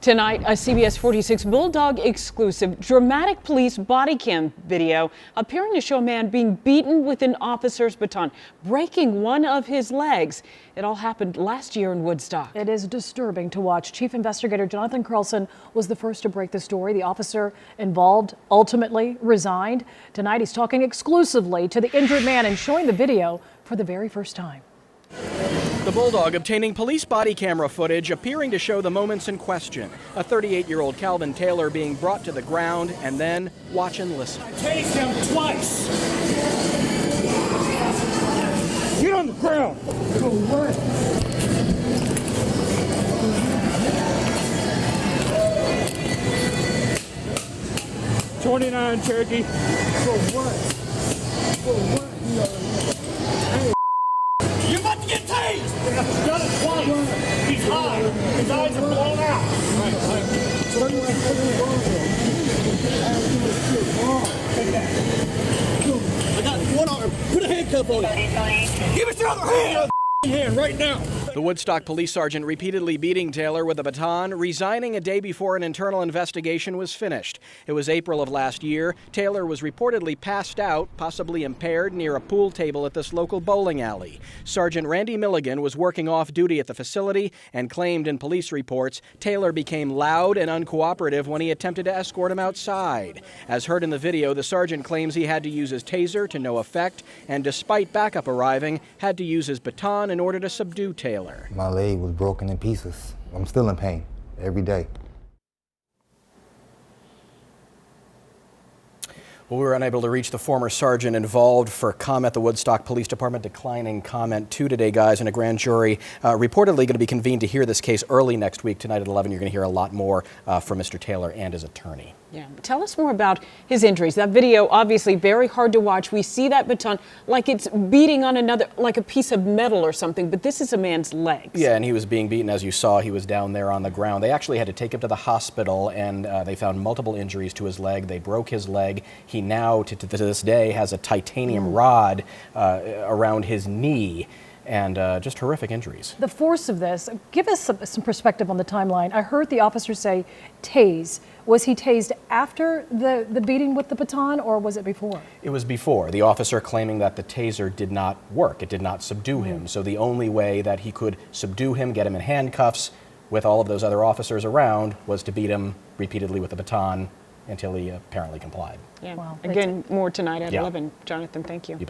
Tonight, a CBS 46 Bulldog exclusive dramatic police body cam video appearing to show a man being beaten with an officer's baton, breaking one of his legs. It all happened last year in Woodstock. It is disturbing to watch. Chief Investigator Jonathan Carlson was the first to break the story. The officer involved ultimately resigned. Tonight, he's talking exclusively to the injured man and showing the video for the very first time. The Bulldog obtaining police body camera footage appearing to show the moments in question. A 38-year-old Calvin Taylor being brought to the ground and then watch and listen. I tased him twice. Get on the ground. Go away. 29 Cherokee. For what? For what? You're about to get tased! He's done it twice. He's high. His eyes are blown out. I got one arm. Put a handcuff on it. Give us your other hand. Hand right now. The Woodstock Police sergeant repeatedly beating Taylor with a baton, resigning a day before an internal investigation was finished. It was April of last year. Taylor was reportedly passed out, possibly impaired, near a pool table at this local bowling alley. Sergeant Randy Milligan was working off duty at the facility and claimed in police reports Taylor became loud and uncooperative when he attempted to escort him outside. As heard in the video, the sergeant claims he had to use his taser to no effect and, despite backup arriving, had to use his baton in order to subdue Taylor. My leg was broken in pieces. I'm still in pain every day. Well, we were unable to reach the former sergeant involved for comment. The Woodstock Police Department declining comment today, guys, and a grand jury reportedly going to be convened to hear this case early next week. Tonight at 11, you're going to hear a lot more from Mr. Taylor and his attorney. Yeah, tell us more about his injuries. That video, obviously very hard to watch. We see that baton like it's beating on another, like a piece of metal or something, but this is a man's legs. Yeah, and he was being beaten, as you saw. He was down there on the ground. They actually had to take him to the hospital, and they found multiple injuries to his leg. They broke his leg. He now, to this day, has a titanium rod around his knee. And just horrific injuries. The force of this, give us some perspective on the timeline. I heard the officer say tase. Was he tased after the beating with the baton, or was it before? It was before. The officer claiming that the taser did not work. It did not subdue him. So the only way that he could subdue him, get him in handcuffs with all of those other officers around, was to beat him repeatedly with the baton until he apparently complied. Yeah. Well, again, more tonight at 11. Jonathan, thank you.